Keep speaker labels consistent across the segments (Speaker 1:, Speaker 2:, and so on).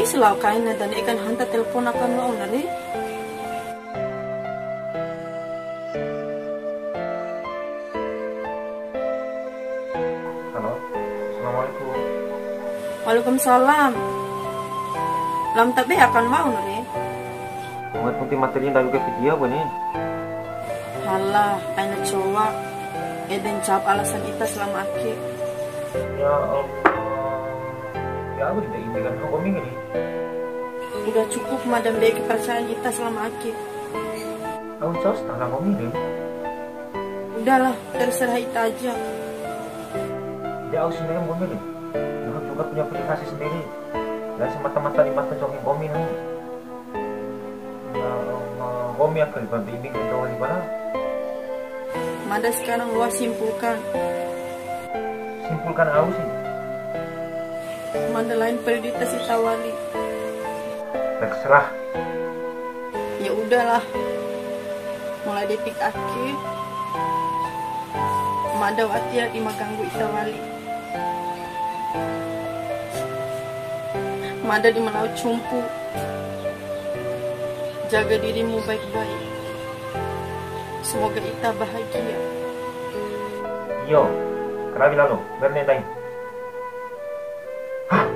Speaker 1: selalu kain dan ikan hantar telepon akan mau nari.
Speaker 2: Halo, assalamualaikum.
Speaker 1: Waalaikumsalam. Lam tapi akan mau nari.
Speaker 2: Buat putih materi dari ke video apa nih?
Speaker 1: Halah, aina cowok. Eden jawab alasan kita selama akhir.
Speaker 2: Ya Allah. Ya aku tidak ingin dengan hukum ini.
Speaker 1: Udah cukup madam dari kepercayaan kita selama akhir.
Speaker 2: Aku jauh setengah hukum ini.
Speaker 1: Udahlah, terserah kita aja.
Speaker 2: Ya aku sendiri hukum ini. Aku juga punya privasi sendiri. Dan semata-mata dibantu joki komi nih. Ya komi akan dibantu ini untuk gimana?
Speaker 1: Mada sekarang luas simpulkan.
Speaker 2: Simpulkan aku sih.
Speaker 1: Mada lain prioritas kita wali.
Speaker 2: Terserah.
Speaker 1: Ya udahlah. Mulai detik akhir. Mada watia di maganggu kita wali. Mada di menau cumpu. Jaga dirimu baik-baik. Semoga kita bahagia.
Speaker 2: Yo, kenapa bilang lo? Bernendain. Hah?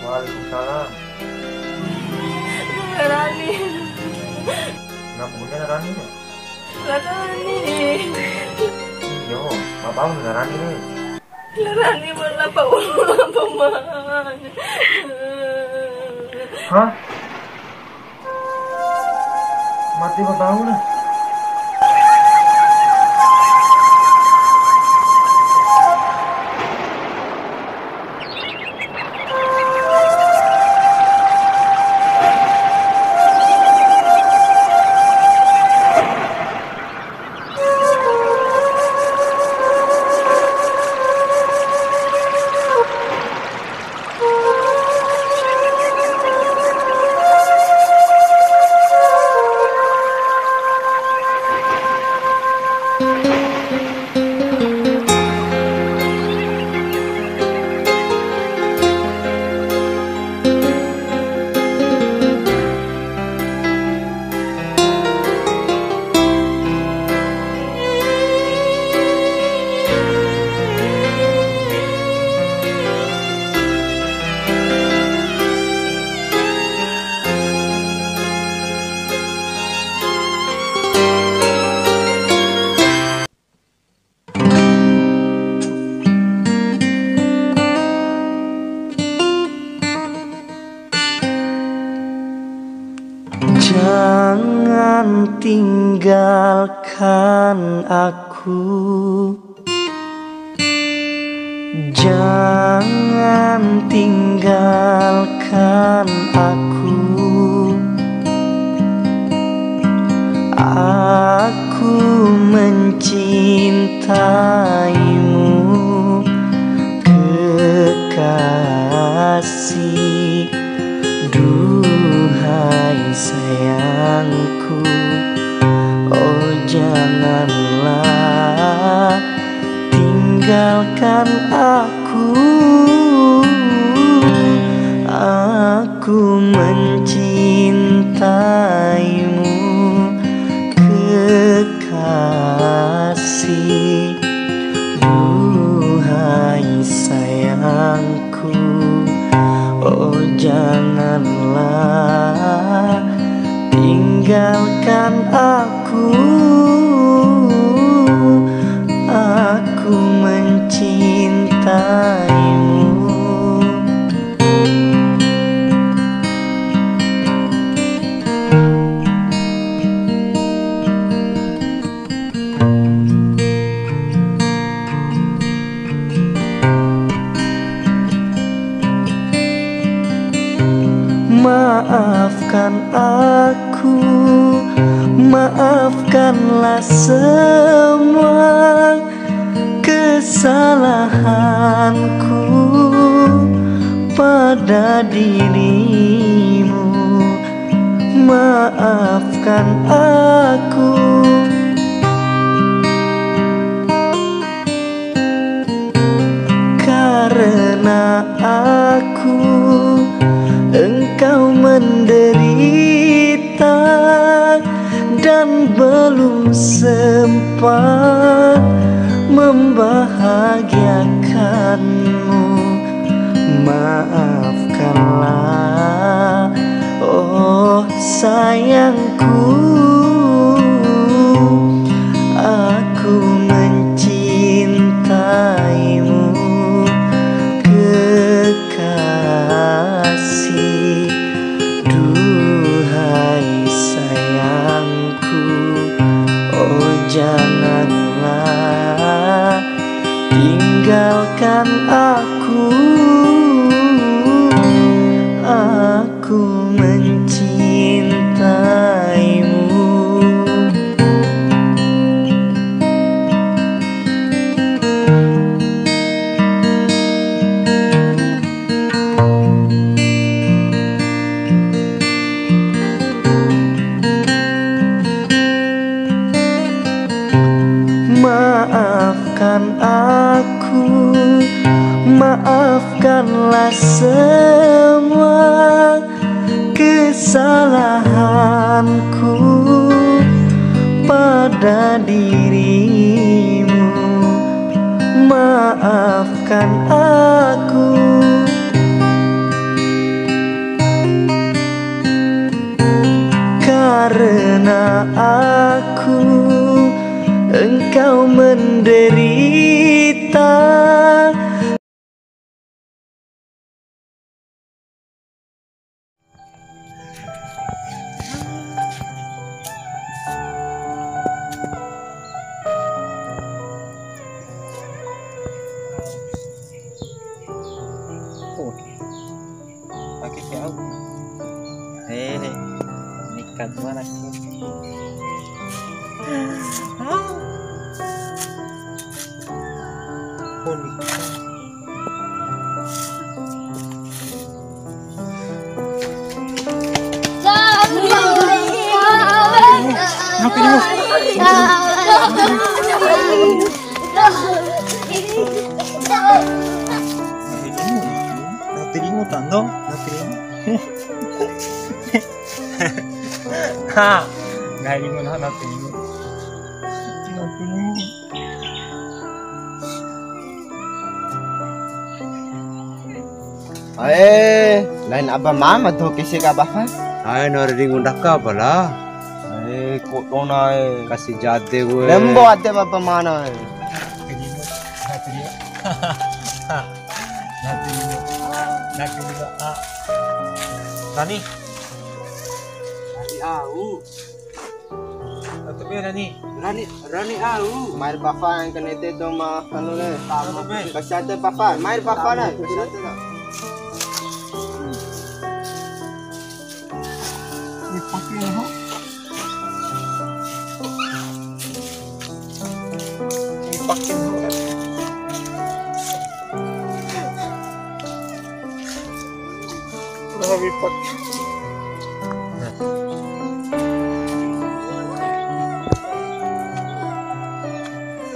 Speaker 2: Waalaikumsalam.
Speaker 1: Rani.
Speaker 2: Kenapa punya Rani nih?
Speaker 1: Rani.
Speaker 2: Yo, bapak udah Rani nih.
Speaker 1: Rani berapa ulang pemain?
Speaker 2: Hah? Mati bapak nih.
Speaker 3: Jangan tinggalkan aku, jangan tinggalkan aku. Aku mencintaimu, kekasih. Duhai sayangku, oh janganlah tinggalkan aku. Aku mencintaimu, kekasih. Duhai tinggalkan aku mencintaimu. Maafkan aku, maafkanlah semua kesalahanku pada dirimu. Maafkan aku, karena engkau menderita dan belum sempat membahagiakanmu. Maafkanlah, oh sayangku, aku mencintaimu. Kekasih, duhai sayangku, oh janganlah tinggalkan aku mencintaimu. Maafkan aku, maafkanlah semua kesalahanku pada dirimu. Maafkan aku, karena engkau menderita
Speaker 2: pakai kau. Nikah mana sih? Napiringo tando, napiringo. Ha, napiringo na napiringo. Napiringo.
Speaker 4: Lain abah mama tuh kisi ka bafa.
Speaker 2: Napiringo daka pala.
Speaker 4: Koto na
Speaker 2: Kasih jade gue.
Speaker 4: lembo ate bapak mana.
Speaker 2: Napiringo. Nani?
Speaker 4: Au.
Speaker 2: Tapi Nani.
Speaker 4: Rani au. Mair bafa yang kena itu mah anu le.
Speaker 2: Tapi
Speaker 4: Kasate bafa, mair bafa na. Kasate na.
Speaker 2: pakai ho. Pakai ho. Lebih pakai.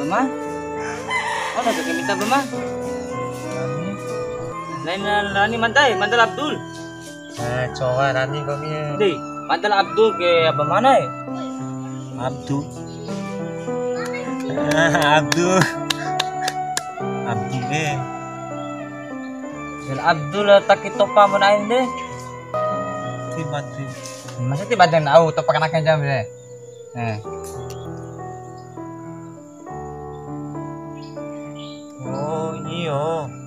Speaker 5: Bama? Oh, nagka minta Bama? Lain Rani mantal Abdul.
Speaker 2: Coba Rani kami.
Speaker 5: Hindi, mantal Abdul ke apa mana eh?
Speaker 2: Abdul. Abdul eh.
Speaker 5: Abdul takit topa mo na hindi.
Speaker 2: Tri
Speaker 5: Masa tiba dan tahu to pakanake jam le.
Speaker 2: Oh iya.